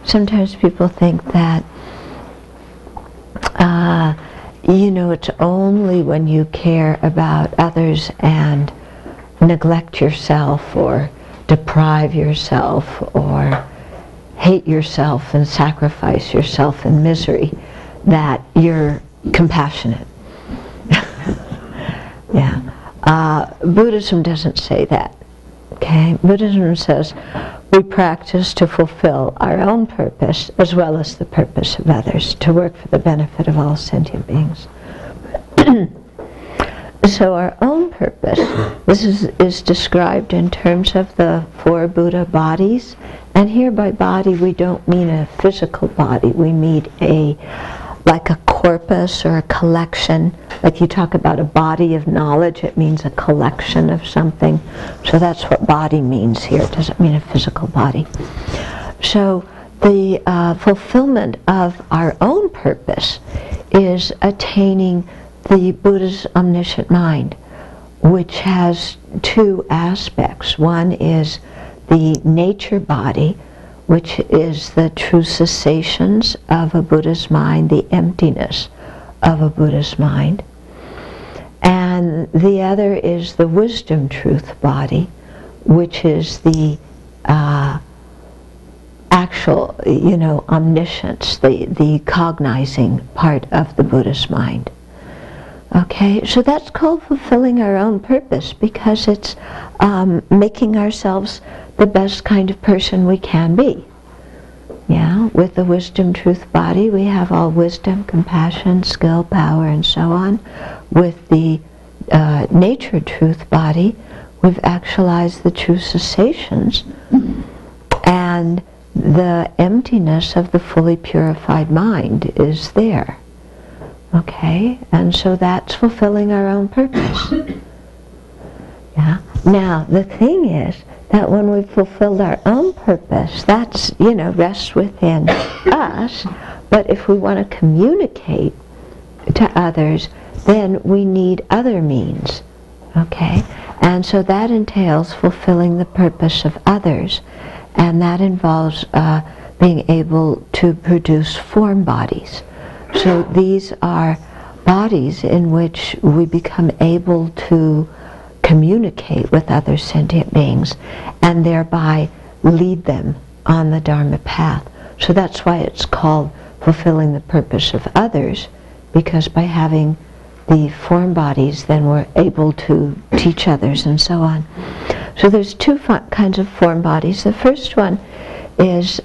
sometimes people think that, it's only when you care about others and neglect yourself or deprive yourself or hate yourself and sacrifice yourself in misery that you're compassionate. Yeah. Buddhism doesn't say that. Okay? Buddhism says we practice to fulfill our own purpose as well as the purpose of others, to work for the benefit of all sentient beings. So our own purpose, this is described in terms of the 4 Buddha bodies, and here by body we don't mean a physical body, we mean like a corpus or a collection. Like you talk about a body of knowledge, it means a collection of something. So that's what body means here. It doesn't mean a physical body. So the fulfillment of our own purpose is attaining the Buddha's omniscient mind, which has 2 aspects. One is the nature body, which is the true cessations of a Buddha's mind, the emptiness of a Buddha's mind. And the other is the wisdom truth body, which is the actual, omniscience, the cognizing part of the Buddha's mind. Okay, so that's called fulfilling our own purpose, because it's making ourselves the best kind of person we can be. Yeah, with the wisdom truth body we have all wisdom, compassion, skill, power, and so on. With the nature truth body we've actualized the true cessations and the emptiness of the fully purified mind is there. Okay, and so that's fulfilling our own purpose. Yeah. Now the thing is that when we've fulfilled our own purpose, that's, rests within us, but if we want to communicate to others, then we need other means. Okay, and so that entails fulfilling the purpose of others, and that involves being able to produce form bodies. So these are bodies in which we become able to communicate with other sentient beings and thereby lead them on the Dharma path. So that's why it's called fulfilling the purpose of others, because by having the form bodies then we're able to teach others and so on. So there's 2 kinds of form bodies. The first one is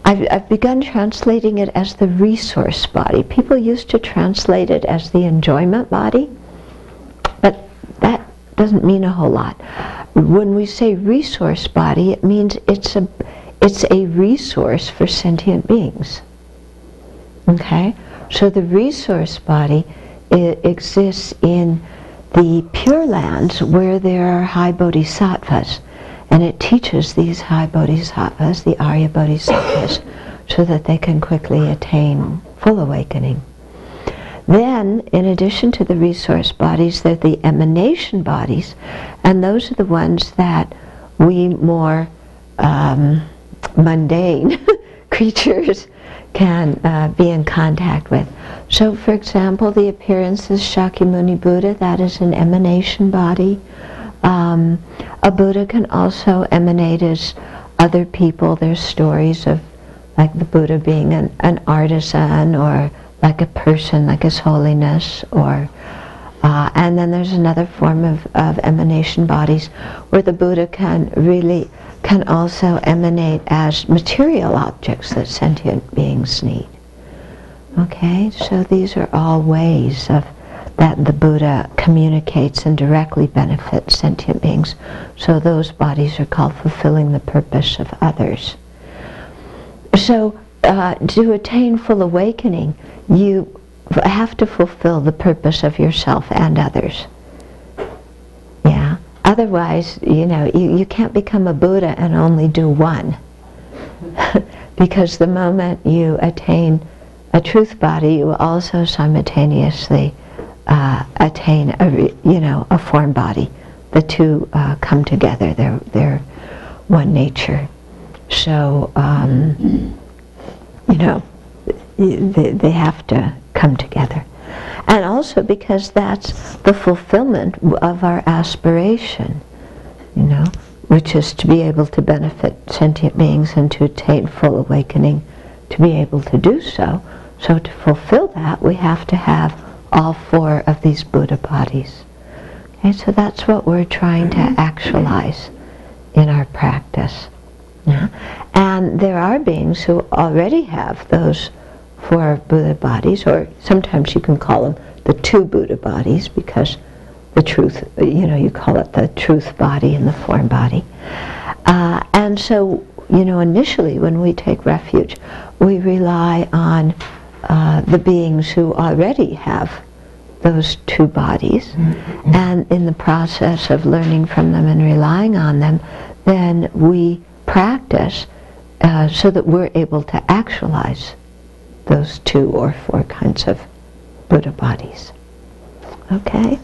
I've begun translating it as the resource body. People used to translate it as the enjoyment body, but that doesn't mean a whole lot. When we say resource body, it means it's a resource for sentient beings. Okay? So the resource body exists in the Pure Lands where there are high bodhisattvas. And it teaches these high bodhisattvas, the Arya bodhisattvas, so that they can quickly attain full awakening. Then, in addition to the resource bodies, there are the emanation bodies, and those are the ones that we more mundane creatures can be in contact with. So, for example, the appearances Shakyamuni Buddha, that is an emanation body. A Buddha can also emanate as other people. There's stories of like the Buddha being an artisan, or like a person, like His Holiness, or and then there's another form of emanation bodies where the Buddha can also emanate as material objects that sentient beings need. Okay, so these are all ways of that the Buddha communicates and directly benefits sentient beings. So those bodies are called fulfilling the purpose of others. So to attain full awakening, you have to fulfill the purpose of yourself and others. Yeah. Otherwise, you can't become a Buddha and only do one. Because the moment you attain a truth body, you will also simultaneously attain a form body. The 2 come together. They're one nature. So, you know, they have to come together. And also because that's the fulfillment of our aspiration, you know, which is to be able to benefit sentient beings and to attain full awakening, to be able to do so. So to fulfill that, we have to have all four of these Buddha bodies. Okay, so that's what we're trying to actualize in our practice. Yeah? And there are beings who already have those four Buddha bodies, or sometimes you can call them the two Buddha bodies, because the truth, you know, you call it the truth body and the form body. And so, you know, initially when we take refuge, we rely on the beings who already have those two bodies, and in the process of learning from them and relying on them, then we practice so that we're able to actualize those two or four kinds of Buddha bodies. Okay?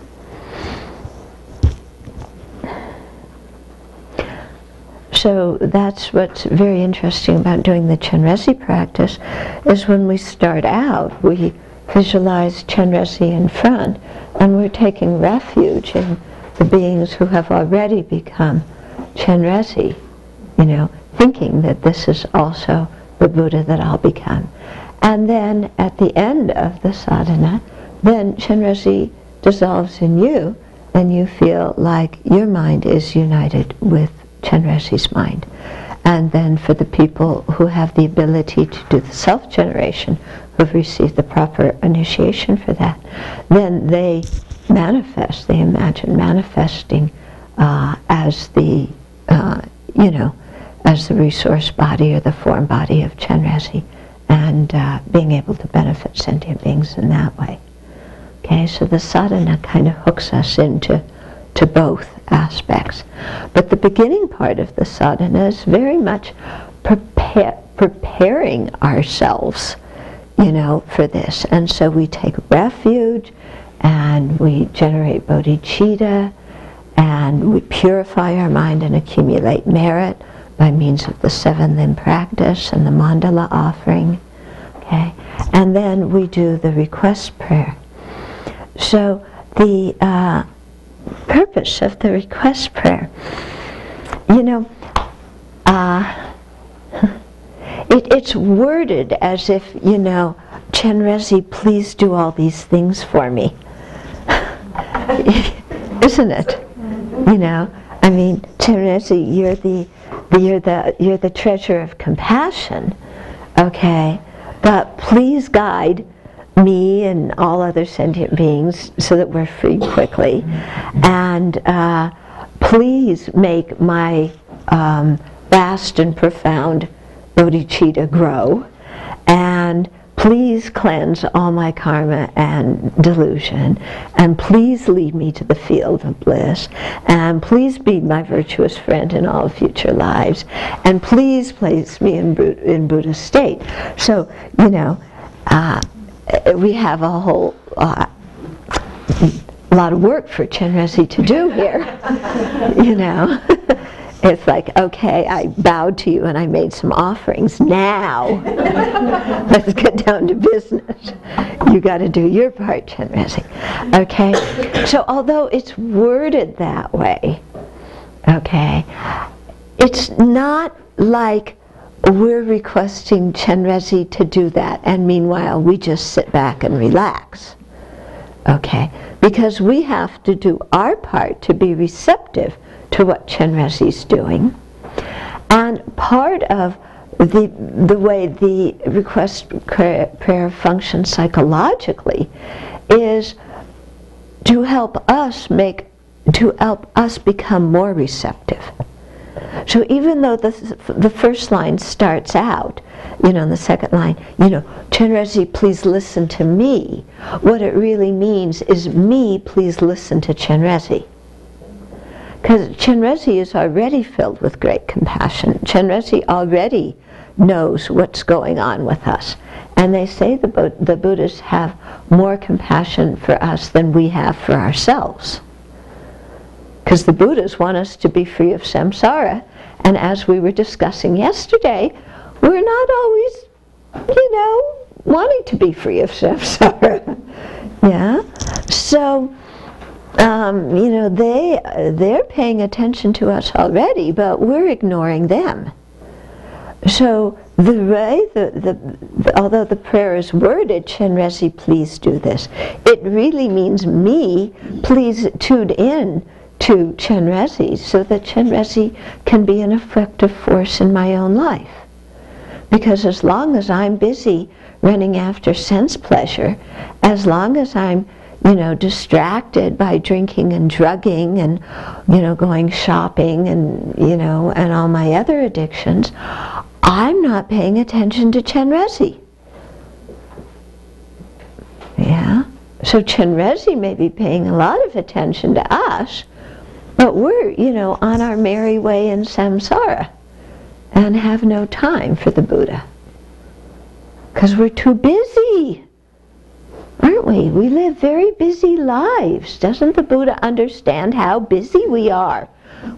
So that's what's very interesting about doing the Chenrezig practice, is when we start out, we visualize Chenrezig in front, and we're taking refuge in the beings who have already become Chenrezig, you know, thinking that this is also the Buddha that I'll become. And then at the end of the sadhana, then Chenrezig dissolves in you, and you feel like your mind is united with Chenrezig's mind. And then for the people who have the ability to do the self-generation, who've received the proper initiation for that, then they manifest, they imagine manifesting as the, you know, as the resource body or the form body of Chenrezig, and being able to benefit sentient beings in that way. Okay, so the sadhana kind of hooks us into both aspects. But the beginning part of the sadhana is very much preparing ourselves, you know, for this. And so we take refuge, and we generate bodhicitta, and we purify our mind and accumulate merit by means of the seven limb practice and the mandala offering. Okay, and then we do the request prayer. So the purpose of the request prayer, you know, it's worded as if, you know, Chenrezig, please do all these things for me. Isn't it? You know, I mean, Chenrezig, you're the treasure of compassion, okay? But please guide me and all other sentient beings so that we're freed quickly, and please make my vast and profound bodhicitta grow, and please cleanse all my karma and delusion, and please lead me to the field of bliss, and please be my virtuous friend in all future lives, and please place me in Buddha state. So, you know, we have a whole lot of work for Chenrezig to do here, you know. It's like, okay, I bowed to you and I made some offerings. Now, let's get down to business. You got to do your part, Chenrezig. Okay? So although it's worded that way, okay, it's not like we're requesting Chenrezig to do that, and meanwhile we just sit back and relax. Okay? Because we have to do our part to be receptive to what Chenrezig's doing. And part of the way the request prayer functions psychologically is to help us become more receptive. So even though the first line starts out, you know, in the second line, you know, Chenrezig, please listen to me, what it really means is me, please listen to Chenrezig. Because Chenrezig is already filled with great compassion. Chenrezig already knows what's going on with us. And they say the Buddhists have more compassion for us than we have for ourselves. Because the Buddhas want us to be free of samsara, And as we were discussing yesterday, we're not always, wanting to be free of samsara. Yeah? So, they're paying attention to us already, but we're ignoring them. So the way, although the prayer is worded, Chenrezig, please do this, it really means me, please tune in to Chenrezig so that Chenrezig can be an effective force in my own life. Because as long as I'm busy running after sense pleasure, as long as I'm distracted by drinking and drugging and, going shopping and, and all my other addictions, I'm not paying attention to Chenrezig. Yeah? So Chenrezig may be paying a lot of attention to us, but we're, on our merry way in samsara and have no time for the Buddha. Because we're too busy. Aren't we? We live very busy lives. Doesn't the Buddha understand how busy we are?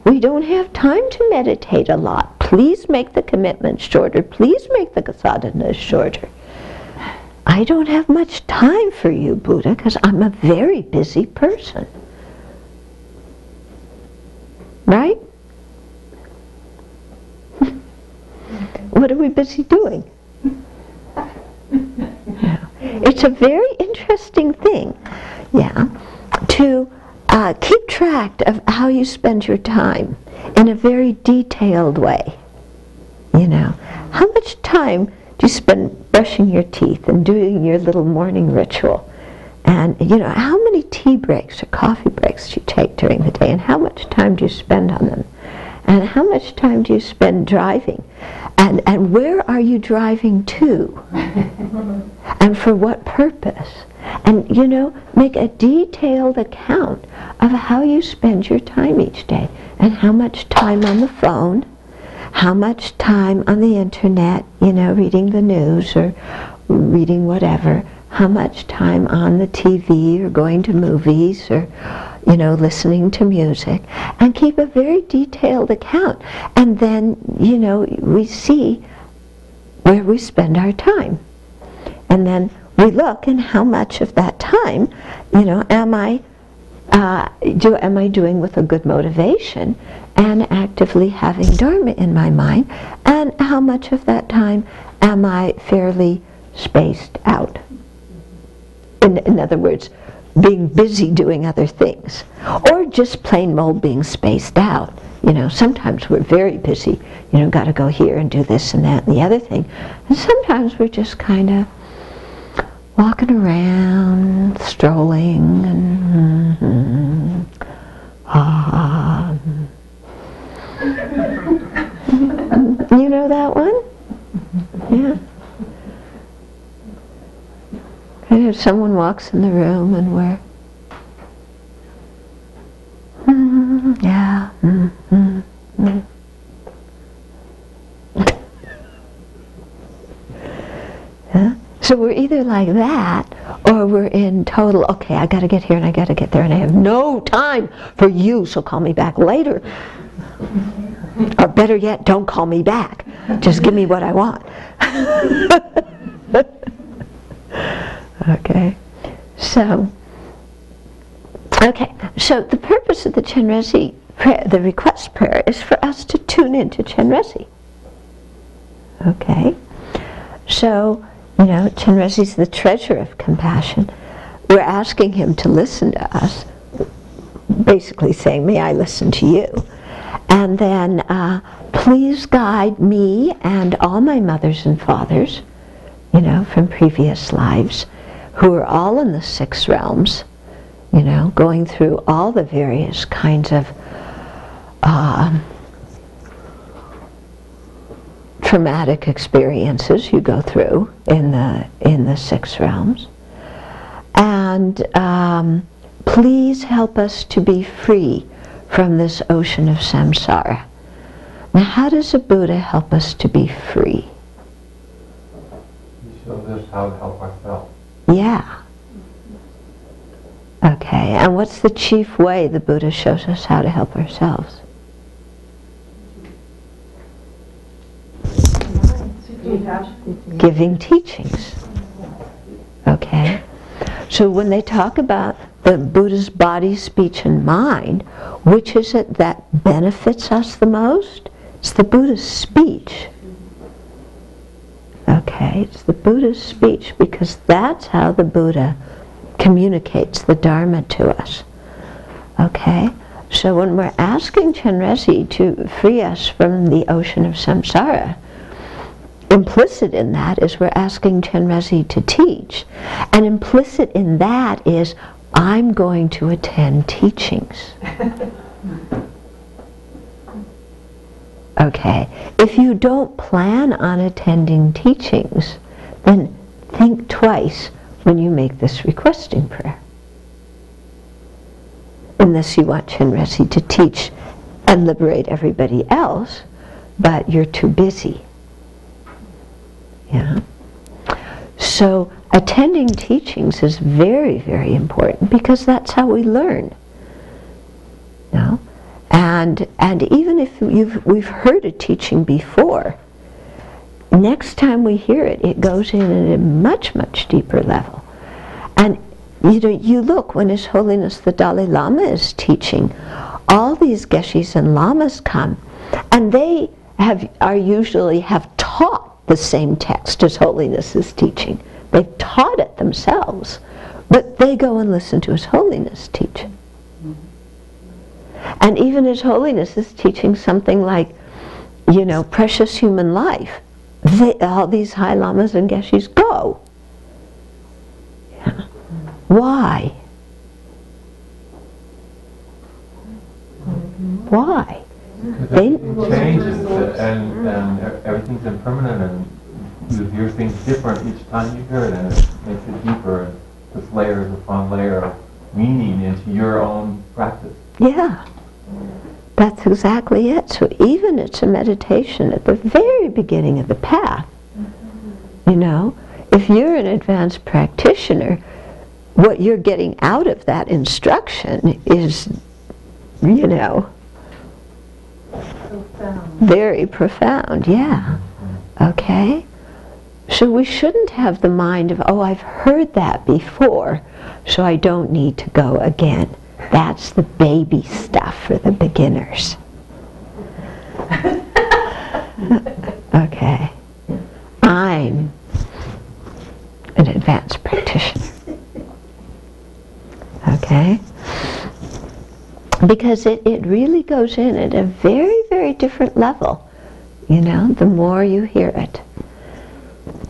We don't have time to meditate a lot. Please make the commitment shorter. Please make the sadhana shorter. I don't have much time for you, Buddha, because I'm a very busy person. Right? What are we busy doing? It's a very interesting thing, to keep track of how you spend your time in a very detailed way. How much time do you spend brushing your teeth and doing your little morning ritual? And, how many tea breaks or coffee breaks do you take during the day? And how much time do you spend on them? And how much time do you spend driving? And where are you driving to? And for what purpose? And, make a detailed account of how you spend your time each day. And how much time on the phone, how much time on the internet, reading the news or reading whatever, how much time on the TV or going to movies or, listening to music, and keep a very detailed account. And then, we see where we spend our time. And then we look and how much of that time, am I doing with a good motivation and actively having Dharma in my mind, and how much of that time am I fairly spaced out? In other words, being busy doing other things, or just plain old being spaced out. Sometimes we're very busy, got to go here and do this and that and the other thing, and sometimes we're just kind of walking around, strolling, and you know that one? Yeah. And if someone walks in the room and we're, So we're either like that, or we're in total, okay, I gotta get here and I gotta get there and I have no time for you, so call me back later. Or better yet, don't call me back. Just give me what I want. Okay, so the purpose of the Chenrezig prayer, the request prayer, is for us to tune into Chenrezig. Okay, so, Chenrezig's the treasure of compassion. We're asking him to listen to us, basically saying, may I listen to you? And then, please guide me and all my mothers and fathers, from previous lives, who are all in the 6 realms, going through all the various kinds of traumatic experiences you go through in the 6 realms. And please help us to be free from this ocean of samsara. Now, how does a Buddha help us to be free? He shows us how to help ourselves. Yeah. Okay, and what's the chief way the Buddha shows us how to help ourselves? Giving teachings. Okay? So when they talk about the Buddha's body, speech, and mind, which is it that benefits us the most? It's the Buddha's speech. Okay, it's the Buddha's speech, because that's how the Buddha communicates the Dharma to us. Okay? So when we're asking Chenrezig to free us from the ocean of samsara, implicit in that is we're asking Chenrezig to teach. And implicit in that is, I'm going to attend teachings. Okay, if you don't plan on attending teachings, then think twice when you make this requesting prayer. Unless you want Chenrezig to teach and liberate everybody else, but you're too busy. Yeah. So attending teachings is very, very important, because that's how we learn. No? And even if we've heard a teaching before, next time we hear it, it goes in at a much, much deeper level. And you look, when His Holiness the Dalai Lama is teaching, all these Geshis and Lamas come, and they are usually have taught the same text His Holiness is teaching. They've taught it themselves, but they go and listen to His Holiness teach. And even His Holiness is teaching something like, precious human life. All these high lamas and geshis go. Yeah. Why? Why? It changes, and everything's impermanent, and you hear things different each time you hear it, and it makes it deeper, and puts layers upon layer of meaning into your own practice. Yeah. That's exactly it. So even it's a meditation at the very beginning of the path. If you're an advanced practitioner, what you're getting out of that instruction is, very profound, yeah. Okay? So we shouldn't have the mind of, oh, I've heard that before, so I don't need to go again. That's the baby stuff for the beginners. Okay. I'm an advanced practitioner. Okay? Because it really goes in at a very, very different level, the more you hear it.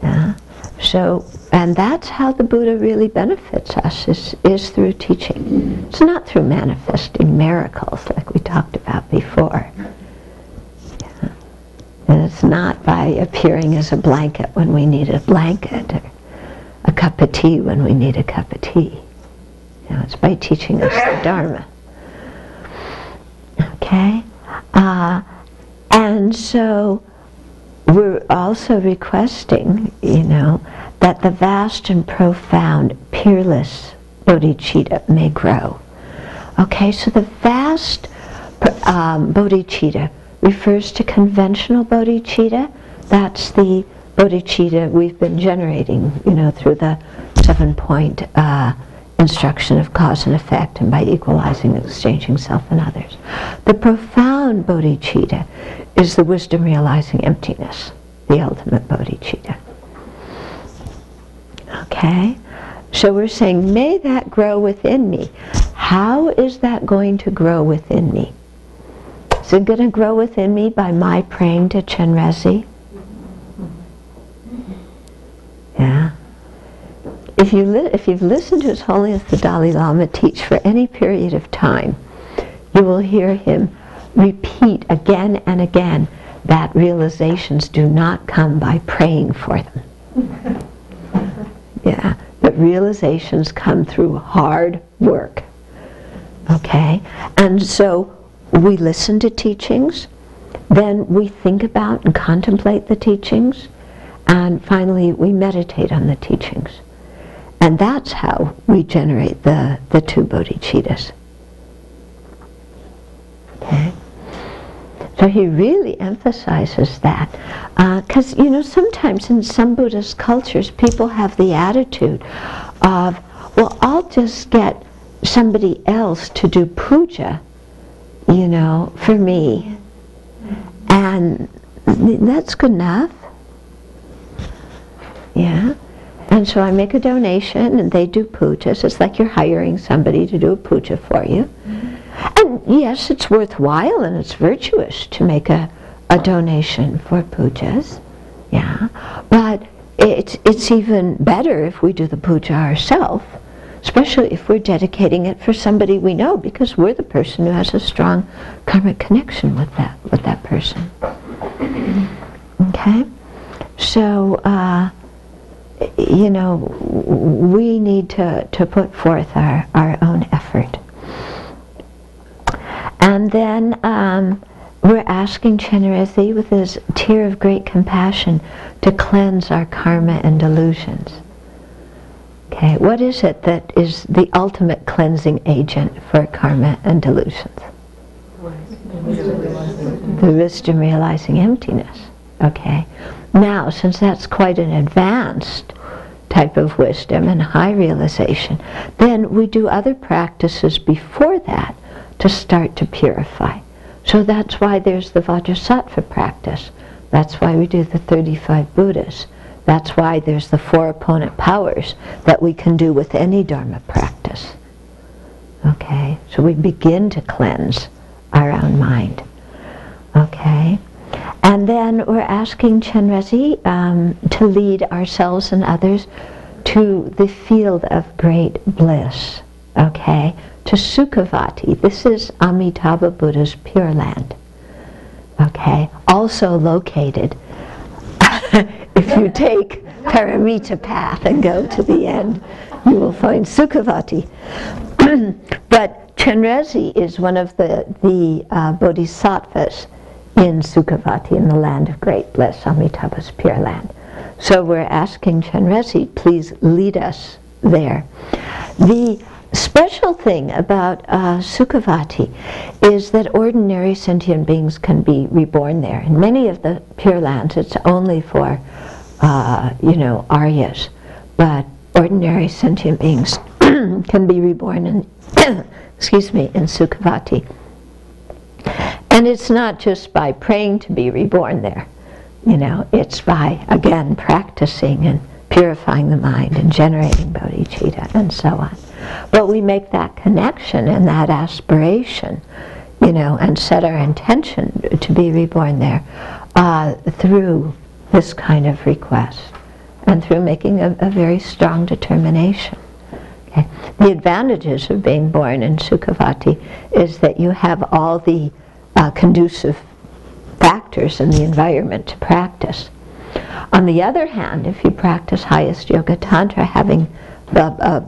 Yeah? So, and that's how the Buddha really benefits us, is through teaching. It's not through manifesting miracles like we talked about before. Yeah. And it's not by appearing as a blanket when we need a blanket, or a cup of tea when we need a cup of tea. It's by teaching us the Dharma. Okay? And so we're also requesting, that the vast and profound, peerless bodhicitta may grow. Okay, so the vast bodhicitta refers to conventional bodhicitta. That's the bodhicitta we've been generating, through the 7-point instruction of cause and effect, and by equalizing and exchanging self and others. The profound bodhicitta is the wisdom realizing emptiness, the ultimate bodhicitta. Okay? So we're saying, may that grow within me. How is that going to grow within me? Is it going to grow within me by my praying to Chenrezig? Yeah. If you've listened to His Holiness the Dalai Lama teach for any period of time, you will hear him repeat again and again that realizations do not come by praying for them. Yeah, but realizations come through hard work. Okay? And so we listen to teachings, then we think about and contemplate the teachings, and finally we meditate on the teachings. And that's how we generate the 2 bodhicittas. Okay? So he really emphasizes that. Because, sometimes in some Buddhist cultures, people have the attitude of, well, I'll just get somebody else to do puja, for me. And that's good enough. Yeah. And so I make a donation and they do pujas. It's like you're hiring somebody to do a puja for you. And yes, it's worthwhile and it's virtuous to make a donation for pujas. Yeah. But it's even better if we do the puja ourselves, especially if we're dedicating it for somebody we know, because we're the person who has a strong karmic connection with that person. Okay? So, we need to put forth our own effort. And then we're asking Chenrezig, with his tear of great compassion, to cleanse our karma and delusions. Okay, what is it that is the ultimate cleansing agent for karma and delusions? The wisdom realizing emptiness. Okay. Now, since that's quite an advanced type of wisdom and high realization, then we do other practices before that to start to purify. So that's why there's the Vajrasattva practice. That's why we do the 35 Buddhas. That's why there's the 4 opponent powers that we can do with any Dharma practice. Okay, so we begin to cleanse our own mind. Okay, and then we're asking Chenrezig to lead ourselves and others to the field of great bliss. Okay, to Sutta Kivati. This is Amitabha Buddha's Pure Land. Okay, also located. If you take Paramita path and go to the end, you will find Sutta Kivati. But Chenrezig is one of the bodhisattvas in Sutta Kivati, in the land of great bliss, Amitabha's Pure Land. So we're asking Chenrezig, please lead us there. The special thing about Sutta Kivati is that ordinary sentient beings can be reborn there. In many of the Pure Lands, it's only for Aryas, but ordinary sentient beings can be reborn in, in Sutta Kivati. And it's not just by praying to be reborn there. It's by, again, practicing and purifying the mind and generating bodhicitta and so on. But we make that connection and that aspiration, and set our intention to be reborn there through this kind of request and through making a very strong determination. Okay. The advantages of being born in Sutta Kivati is that you have all the conducive factors in the environment to practice. On the other hand, if you practice highest yoga tantra, having the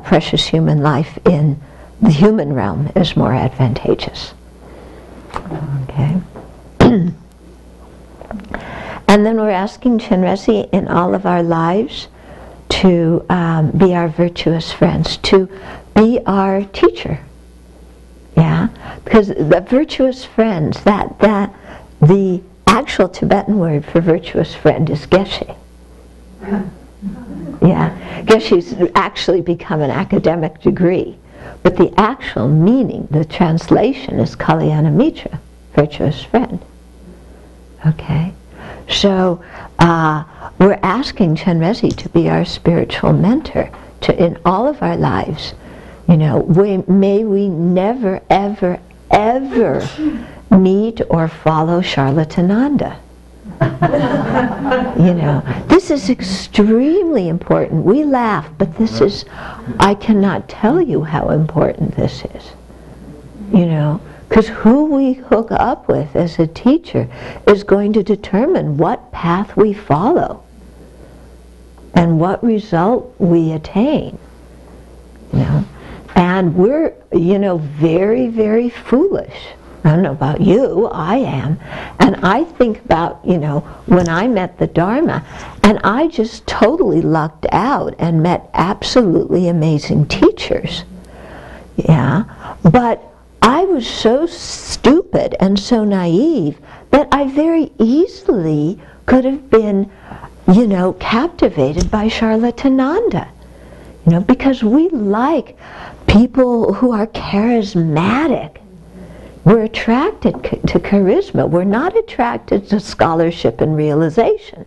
precious human life in the human realm is more advantageous. Okay. And then we're asking Chenrezig in all of our lives to be our virtuous friends, to be our teacher. Yeah, because the virtuous friends, that the actual Tibetan word for virtuous friend is geshe. Yeah, geshe's actually become an academic degree, but the actual meaning, the translation, is Kalyana Mitra, virtuous friend. Okay, so we're asking Chenrezig to be our spiritual mentor in all of our lives. May we never, ever, ever meet or follow Charlatananda. This is extremely important. We laugh, but this is, I cannot tell you how important this is. Because who we hook up with as a teacher is going to determine what path we follow and what result we attain. And we're, very, very foolish. I don't know about you, I am. And I think about, when I met the Dharma, and I just totally lucked out and met absolutely amazing teachers. Yeah, but I was so stupid and so naive that I very easily could have been, captivated by Charlatananda. Because we like people who are charismatic. We're attracted to charisma. We're not attracted to scholarship and realization.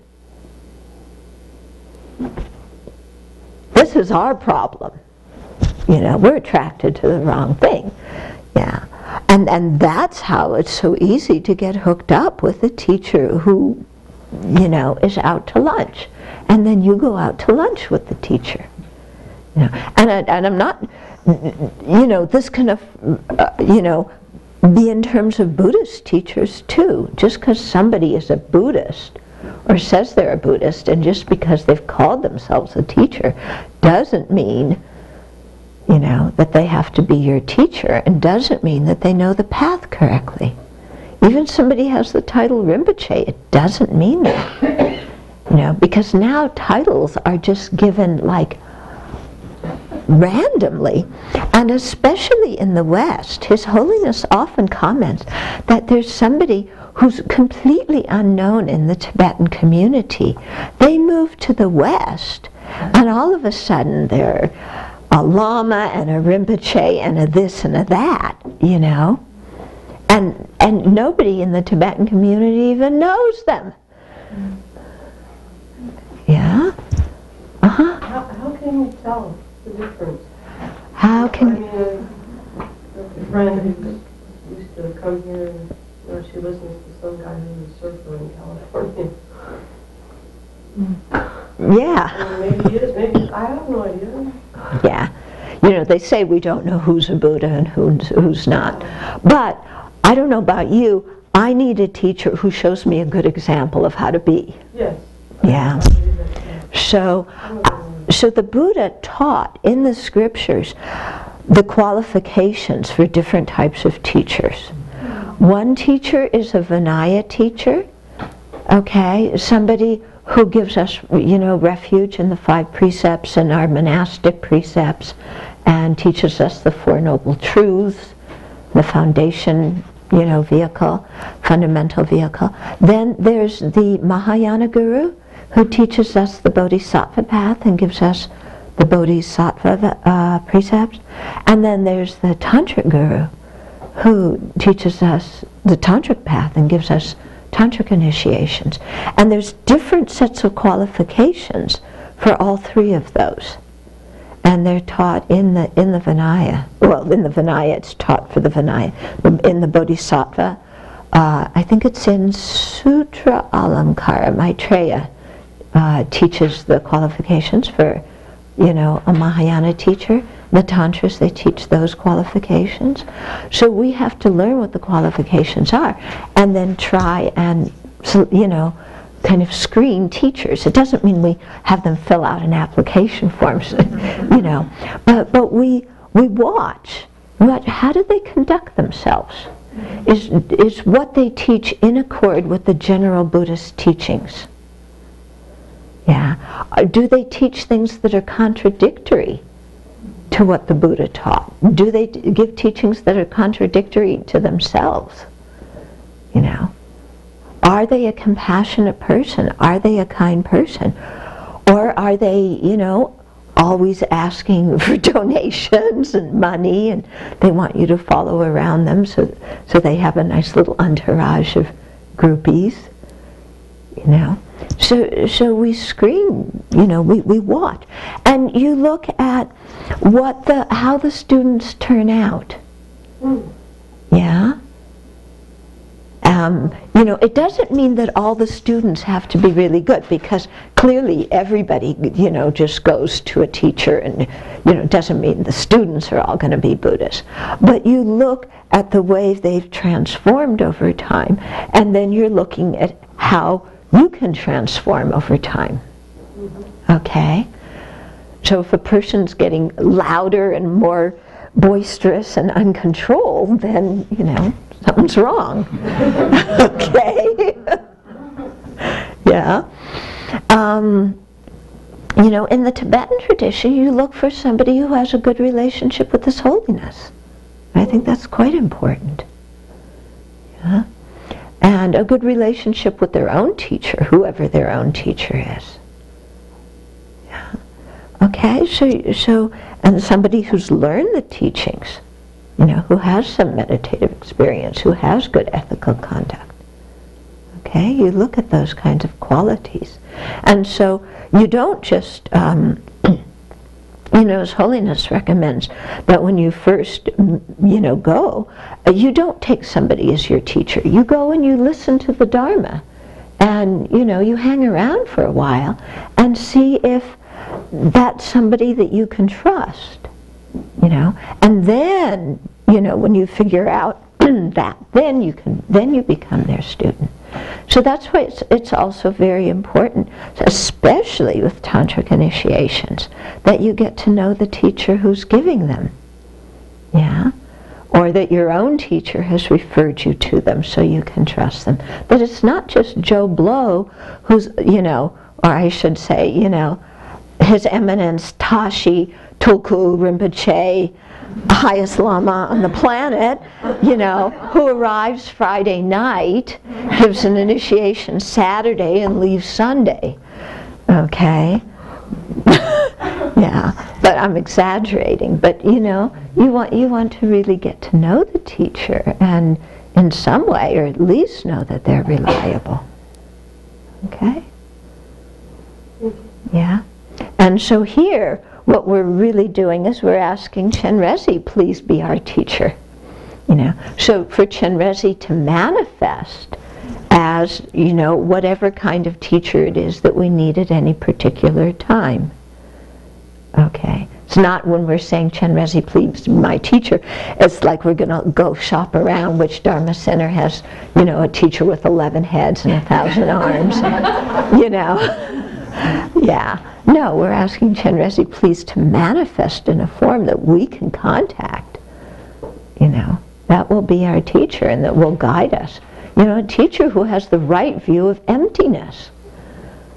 This is our problem. We're attracted to the wrong thing. Yeah. And that's how it's so easy to get hooked up with a teacher who, is out to lunch. And then you go out to lunch with the teacher. And I'm not, this can, be in terms of Buddhist teachers too. Just because somebody is a Buddhist or says they're a Buddhist, and just because they've called themselves a teacher doesn't mean, that they have to be your teacher, and doesn't mean that they know the path correctly. Even somebody has the title Rinpoche, it doesn't mean that. Because now titles are just given like randomly, and especially in the West, His Holiness often comments that there's somebody who's completely unknown in the Tibetan community. They move to the West, and all of a sudden they're a Lama and a Rinpoche and a this and a that, and nobody in the Tibetan community even knows them. Yeah? Uh-huh. How can you tell the difference? How can... I mean, a friend who used to come here, and she listens to some guy who's a surfer in California. Yeah. Maybe he is, maybe, I have no idea. Yeah. They say we don't know who's a Buddha and who's not. But I don't know about you, I need a teacher who shows me a good example of how to be. Yes. Yeah. So the Buddha taught in the scriptures the qualifications for different types of teachers. One teacher is a Vinaya teacher, okay, somebody who gives us, refuge in the 5 precepts and our monastic precepts, and teaches us the 4 noble truths, the foundation, vehicle, fundamental vehicle. Then there's the Mahayana guru, who teaches us the Bodhisattva path and gives us the Bodhisattva precepts. And then there's the Tantric guru, who teaches us the Tantric path and gives us Tantric initiations. And there's different sets of qualifications for all 3 of those. And they're taught in the Vinaya. Well, in the Vinaya, it's taught for the Vinaya. In the Bodhisattva, I think it's in Sutra Alamkara, Maitreya teaches the qualifications for, a Mahayana teacher. The Tantras, they teach those qualifications. So we have to learn what the qualifications are and then try and, kind of screen teachers. It doesn't mean we have them fill out an application form, but we watch. How do they conduct themselves? Is what they teach in accord with the general Buddhist teachings? Yeah. Do they teach things that are contradictory to what the Buddha taught? Do they give teachings that are contradictory to themselves? Are they a compassionate person? Are they a kind person? Or are they, always asking for donations and money, and they want you to follow around them so they have a nice little entourage of groupies, So we screen, we watch. And you look at how the students turn out. Yeah? It doesn't mean that all the students have to be really good, because clearly everybody, just goes to a teacher, and, it doesn't mean the students are all going to be Buddhists. But you look at the way they've transformed over time, and then you're looking at how you can transform over time. Okay? So if a person's getting louder and more boisterous and uncontrolled, then, something's wrong. Okay? Yeah. In the Tibetan tradition, you look for somebody who has a good relationship with His Holiness. I think that's quite important. Yeah? And a good relationship with their own teacher, whoever their own teacher is. Yeah. Okay, so and somebody who's learned the teachings, you know, who has some meditative experience, who has good ethical conduct. Okay, you look at those kinds of qualities. And so you don't just, you know, His Holiness recommends that when you first, you know, go, you don't take somebody as your teacher. You go and you listen to the Dharma. And, you know, you hang around for a while and see if that's somebody that you can trust, you know. And then, you know, when you figure out that, then you become their student. So that's why it's also very important, especially with tantric initiations, that you get to know the teacher who's giving them, yeah, or that your own teacher has referred you to them so you can trust them. That it's not just Joe Blow who's, you know, or I should say, you know, His Eminence Tashi Tulku Rinpoche, highest Lama on the planet, you know, who arrives Friday night, gives an initiation Saturday and leaves Sunday. Okay? Yeah, but I'm exaggerating. But you know, you want to really get to know the teacher and in some way, or at least know that they're reliable. Okay? Yeah? And so here, what we're really doing is we're asking Chenrezig, please be our teacher. You know, so for Chenrezig to manifest as, you know, whatever kind of teacher it is that we need at any particular time. Okay, it's not when we're saying Chenrezig, please be my teacher. It's like we're going to go shop around which Dharma center has, you know, a teacher with 11 heads and 1,000 arms. You know, yeah. No, we're asking Chenrezig, please, to manifest in a form that we can contact. You know, that will be our teacher and that will guide us. You know, a teacher who has the right view of emptiness.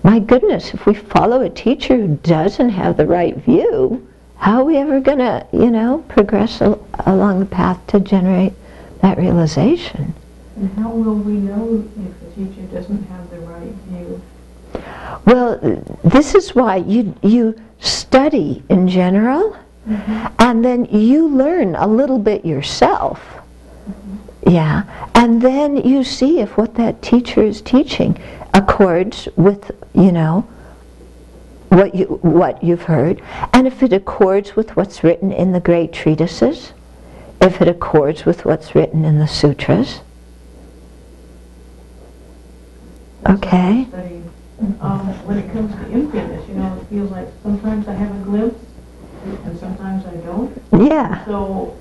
My goodness, if we follow a teacher who doesn't have the right view, how are we ever going to, you know, progress along the path to generate that realization? And how will we know if the teacher doesn't have the right view? Well, this is why you study in general, and then you learn a little bit yourself. Yeah, and then you see if what that teacher is teaching accords with, you know, what you've heard, and if it accords with what's written in the great treatises, if it accords with what's written in the sutras. Okay. When it comes to emptiness, you know, it feels like sometimes I have a glimpse and sometimes I don't. Yeah. So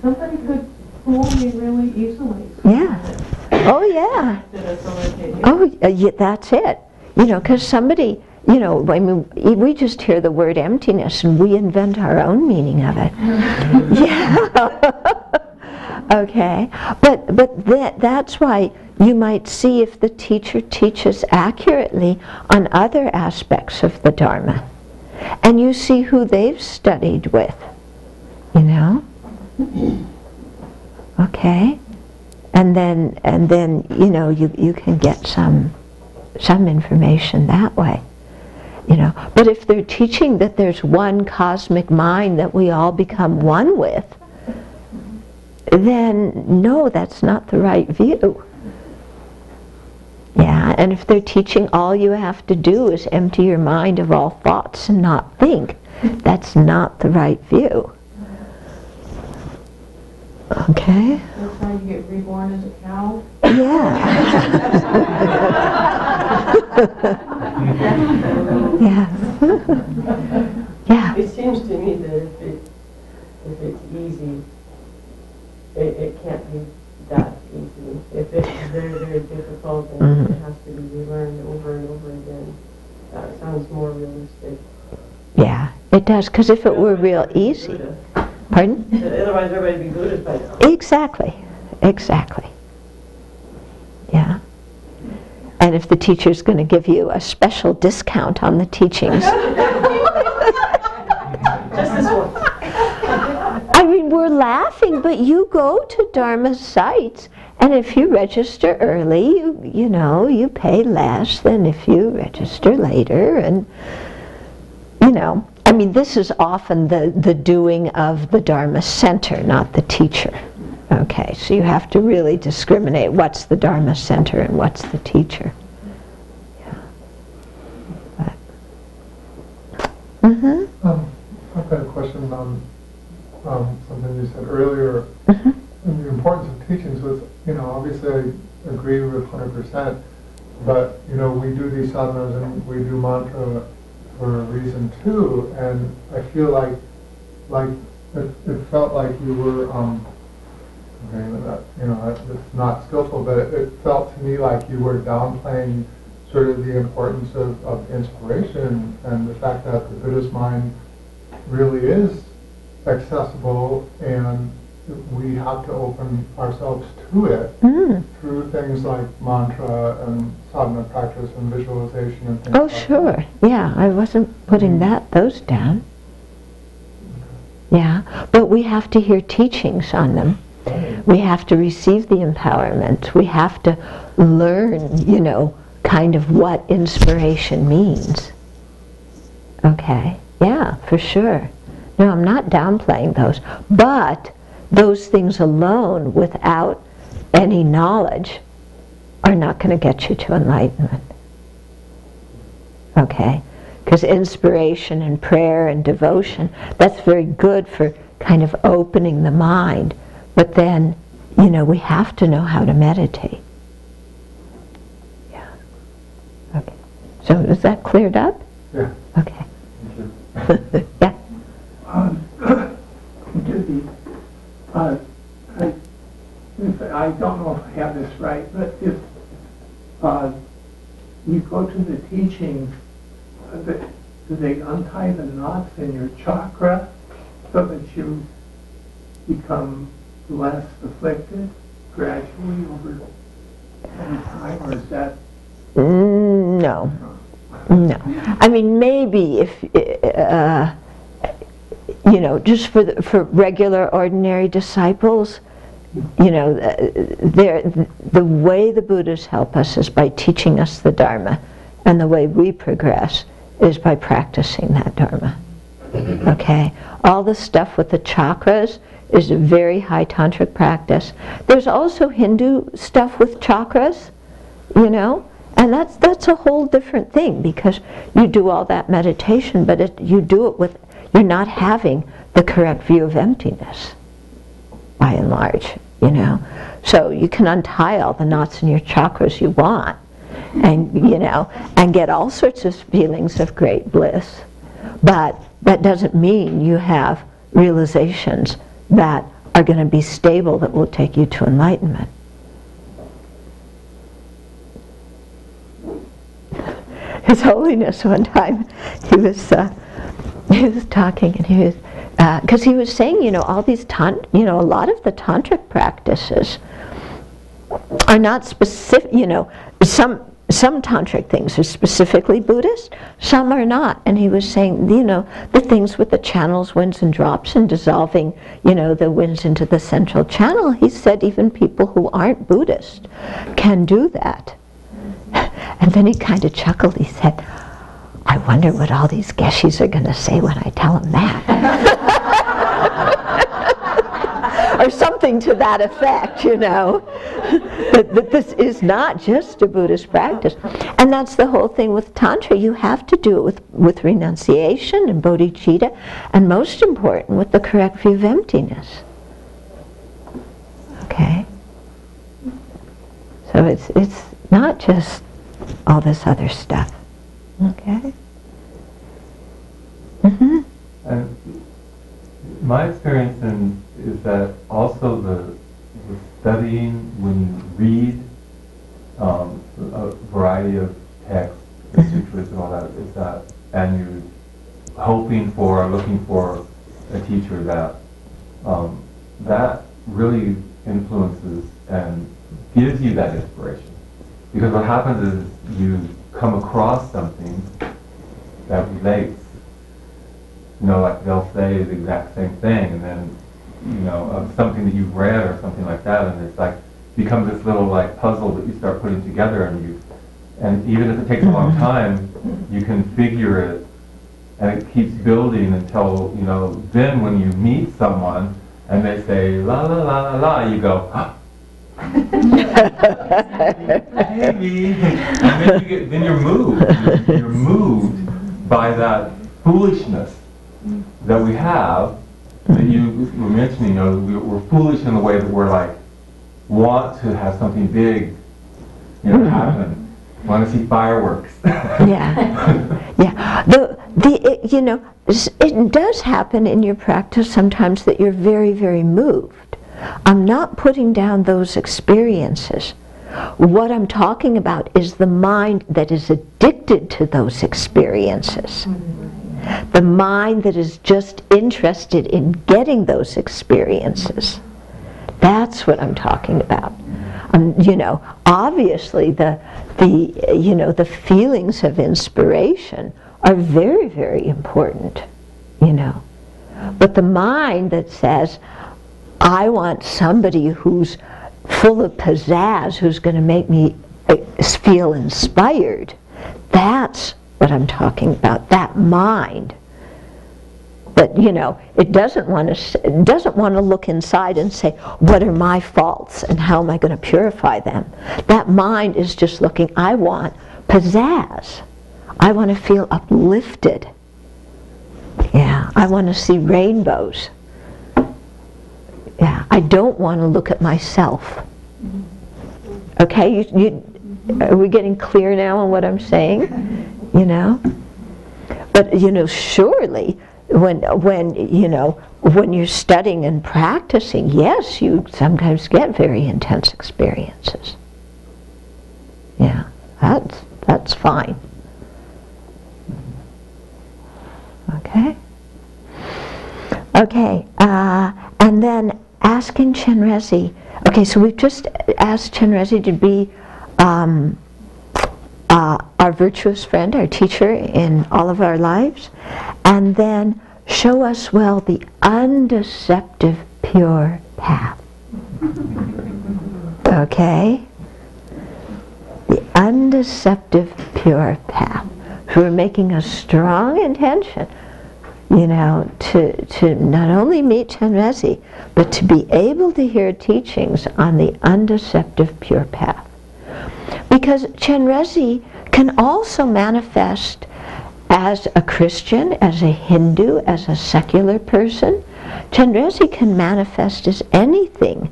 somebody could fool me really easily. Yeah. Oh, yeah. Oh, yeah, that's it. You know, because somebody, you know, I mean, we just hear the word emptiness and we invent our own meaning of it. Yeah. Okay. But that's why you might see if the teacher teaches accurately on other aspects of the Dharma. And you see who they've studied with, you know? Okay? And then you know, you can get some information that way. You know, but if they're teaching that there's one cosmic mind that we all become one with, then no, that's not the right view. Yeah, and if they're teaching all you have to do is empty your mind of all thoughts and not think, that's not the right view. Okay? That's how you get reborn as a cow? Yeah. Yeah. Yeah. It seems to me that if it's easy, it can't be that easy. If it's very, very difficult and it has to be relearned over and over again, that sounds more realistic. Yeah, it does, because if it were real easy. Pardon? Otherwise everybody would be Buddhist by now. Exactly. Exactly. Yeah. And if the teacher's going to give you a special discount on the teachings. Just this one. I mean, we're laughing anything, but you go to Dharma Sites, and if you register early, you know, you pay less than if you register later, and you know, I mean, this is often the doing of the Dharma center, not the teacher. Okay, so you have to really discriminate what's the Dharma center and what's the teacher. Yeah. I've got a question on something you said earlier. The importance of teachings was, you know, obviously I agree with 100%, but, you know, we do these sadhanas and we do mantra for a reason too, and I feel like it felt like you were, you know, it's not skillful, but it felt to me like you were downplaying sort of the importance of inspiration and the fact that the Buddhist mind really is accessible, and we have to open ourselves to it through things like mantra and sadhana practice and visualization and things Oh, like sure. that. Yeah, I wasn't putting those down. Yeah, but we have to hear teachings on them. We have to receive the empowerment. We have to learn, you know, kind of what inspiration means. Okay, yeah, for sure. No, I'm not downplaying those, but those things alone without any knowledge are not going to get you to enlightenment. Okay? Because inspiration and prayer and devotion, that's very good for kind of opening the mind. But then, you know, we have to know how to meditate. Yeah. Okay. So is that cleared up? Yeah. Okay. Yeah. I don't know if I have this right, but if you go to the teachings, do they untie the knots in your chakra so that you become less afflicted gradually over time, or is that? No. No. I mean, maybe if, you know, just for regular, ordinary disciples, you know, the way the Buddhas help us is by teaching us the Dharma, and the way we progress is by practicing that Dharma. Okay? All the stuff with the chakras is a very high tantric practice. There's also Hindu stuff with chakras, you know, and that's a whole different thing, because you do all that meditation, but you do it with, you're not having the correct view of emptiness, by and large, you know. So you can untie all the knots in your chakras you want, and, you know, and get all sorts of feelings of great bliss. But that doesn't mean you have realizations that are going to be stable, that will take you to enlightenment. His Holiness one time, he was talking, and he was, because he was saying, you know, all these you know, a lot of the tantric practices are not specific, you know, some tantric things are specifically Buddhist, some are not. And he was saying, you know, the things with the channels, winds and drops, and dissolving, you know, the winds into the central channel, he said even people who aren't Buddhist can do that. And then he kind of chuckled. He said, I wonder what all these geshes are going to say when I tell them that. Or something to that effect, you know. That this is not just a Buddhist practice. And that's the whole thing with Tantra. You have to do it with renunciation and bodhicitta, and most important, with the correct view of emptiness. Okay? So it's not just all this other stuff. Okay? Mm-hmm. And my experience is that also the studying, when you read a variety of texts, the sutras and all that, is that, and you're hoping for, looking for a teacher, that really influences and gives you that inspiration. Because what happens is you come across something that relates. You know, like they'll say the exact same thing, and then of something that you've read or something like that, and it's like becomes this little like puzzle that you start putting together, and even if it takes a long time, you can figure it, and it keeps building until then when you meet someone and they say la la la la la, you go. Maybe. And then you're moved. You're moved by that foolishness that we have, that you were mentioning. We're foolish in the way that we're like want to have something big, happen. Want to see fireworks. Yeah. It does happen in your practice sometimes that you're very, very moved. I'm not putting down those experiences. What I'm talking about is the mind that is addicted to those experiences. The mind that is just interested in getting those experiences. That's what I'm talking about. Obviously the feelings of inspiration are very, very important, But the mind that says, I want somebody who's full of pizzazz, who's going to make me feel inspired. That's what I'm talking about, that mind. But, it doesn't want to look inside and say, what are my faults and how am I going to purify them? That mind is just looking, I want pizzazz. I want to feel uplifted. Yeah, I want to see rainbows. Yeah, I don't want to look at myself. Okay, are we getting clear now on what I'm saying? But surely when you're studying and practicing, yes, you sometimes get very intense experiences. Yeah, that's fine. Okay, and then asking Chenrezig. Okay, so we've just asked Chenrezig to be our virtuous friend, our teacher in all of our lives, and then show us well the undeceptive pure path. Okay? The undeceptive pure path. So we're making a strong intention, to not only meet Chenrezig, but to be able to hear teachings on the undeceptive pure path. Because Chenrezig can also manifest as a Christian, as a Hindu, as a secular person. Chenrezig can manifest as anything,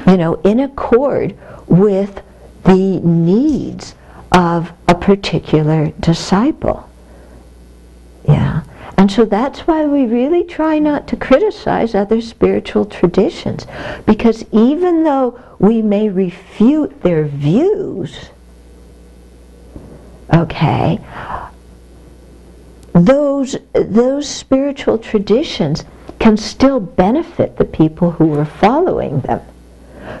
in accord with the needs of a particular disciple. Yeah. And so that's why we really try not to criticize other spiritual traditions, because even though we may refute their views, okay, those spiritual traditions can still benefit the people who are following them.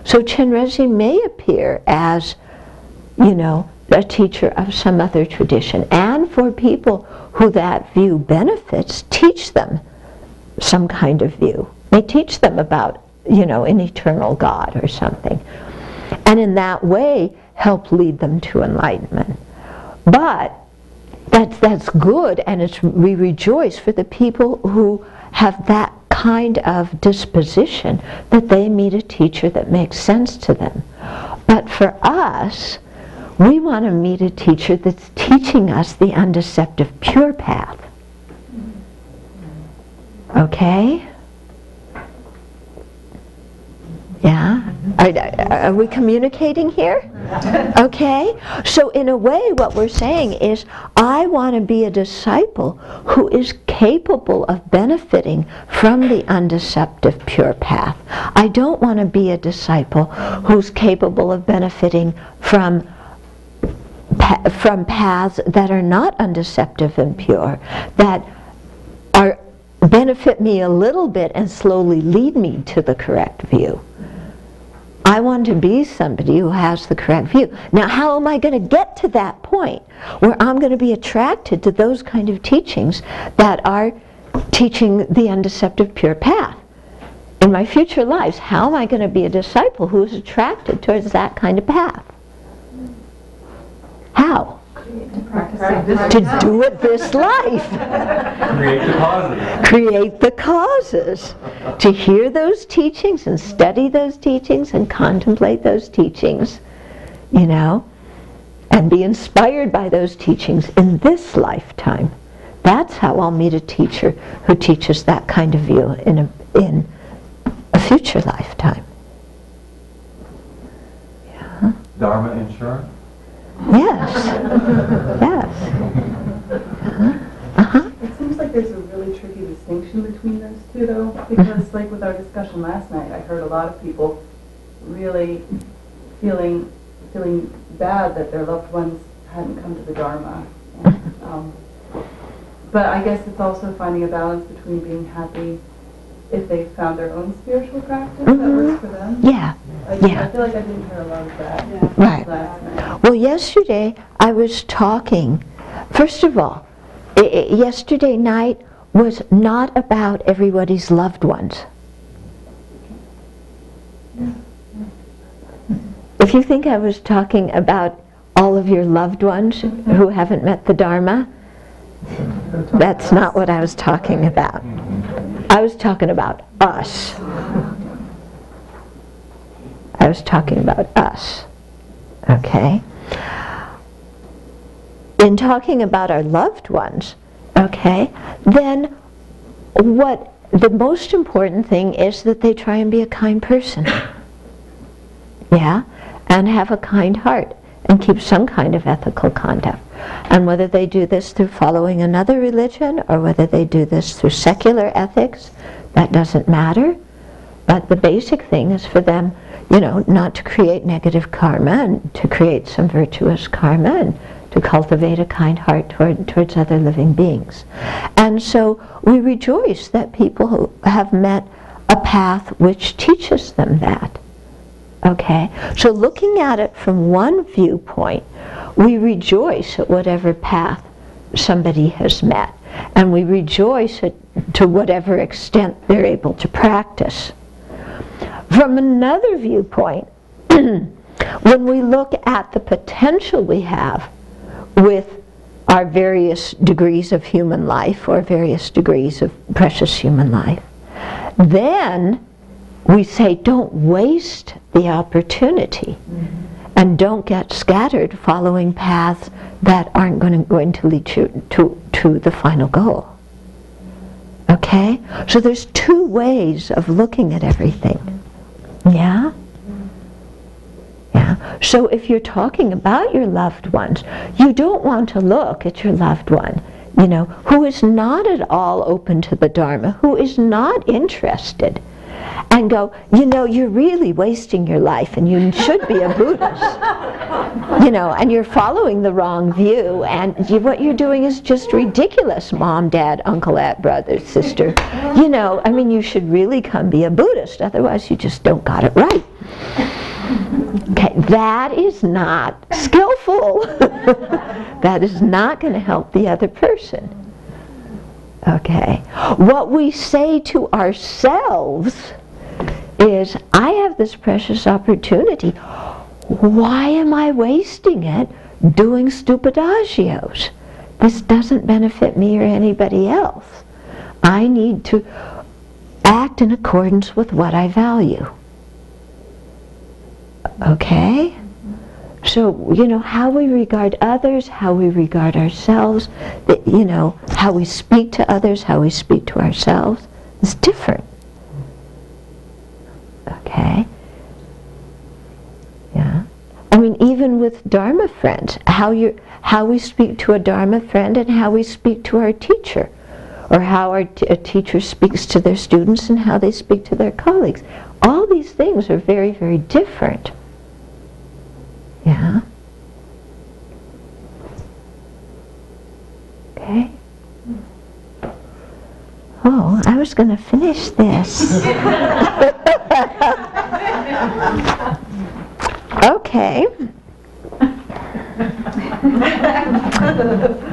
So Chenrezig may appear as, a teacher of some other tradition, and for people who that view benefits, teach them some kind of view. They teach them about, an eternal God or something. And in that way, help lead them to enlightenment. But that's good, and we rejoice for the people who have that kind of disposition, that they meet a teacher that makes sense to them. But for us, we want to meet a teacher that's teaching us the undeceptive pure path. Okay? Yeah? Are we communicating here? Okay? So in a way, what we're saying is, I want to be a disciple who is capable of benefiting from the undeceptive pure path. I don't want to be a disciple who's capable of benefiting from paths that are not undeceptive and pure, that benefit me a little bit and slowly lead me to the correct view. I want to be somebody who has the correct view. Now, how am I going to get to that point where I'm going to be attracted to those kind of teachings that are teaching the undeceptive pure path? in my future lives, how am I going to be a disciple who is attracted towards that kind of path? How? To do it this life. Create the causes. Create the causes. To hear those teachings and study those teachings and contemplate those teachings, you know, and be inspired by those teachings in this lifetime. That's how I'll meet a teacher who teaches that kind of view in a future lifetime. Yeah. Dharma insurance? Yes. Yes. Uh-huh. It seems like there's a really tricky distinction between those two, though, because like with our discussion last night, I heard a lot of people really feeling bad that their loved ones hadn't come to the Dharma. And, but I guess it's also finding a balance between being happy if they found their own spiritual practice that works for them. Yeah. I feel like I didn't hear a lot of that Right. last night. Well, yesterday I was talking, first of all, yesterday night was not about everybody's loved ones. If you think I was talking about all of your loved ones who haven't met the Dharma, that's not what I was talking about. I was talking about us. I was talking about us. Okay? In talking about our loved ones, okay, then what the most important thing is that they try and be a kind person. Yeah? And have a kind heart and keep some kind of ethical conduct. And whether they do this through following another religion or whether they do this through secular ethics, that doesn't matter. But the basic thing is for them, you know, not to create negative karma and to create some virtuous karma and to cultivate a kind heart towards other living beings. And so we rejoice that people who have met a path which teaches them that. Okay? So looking at it from one viewpoint, we rejoice at whatever path somebody has met. And we rejoice to whatever extent they're able to practice. From another viewpoint, when we look at the potential we have with our various degrees of human life or various degrees of precious human life, then we say don't waste the opportunity and don't get scattered following paths that aren't going to lead you to the final goal. Okay? So there's two ways of looking at everything. Yeah? Yeah. So if you're talking about your loved ones, you don't want to look at your loved one, you know, who is not at all open to the Dharma, who is not interested, and go, you know, you're really wasting your life and you should be a Buddhist. You know, and you're following the wrong view and what you're doing is just ridiculous, mom, dad, uncle, aunt, brother, sister. You know, I mean, you should really come be a Buddhist, otherwise you just don't got it right. Okay, that is not skillful. That is not going to help the other person. Okay, what we say to ourselves is, I have this precious opportunity. Why am I wasting it doing stupid agios? This doesn't benefit me or anybody else. I need to act in accordance with what I value. Okay? So, you know, how we regard others, how we regard ourselves, you know, how we speak to others, how we speak to ourselves is different. Okay? Yeah. I mean, even with Dharma friends, how we speak to a Dharma friend and how we speak to our teacher, or how a teacher speaks to their students and how they speak to their colleagues. All these things are very, very different. Yeah? Okay? Oh, I was going to finish this. Okay.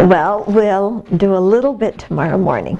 Well, we'll do a little bit tomorrow morning.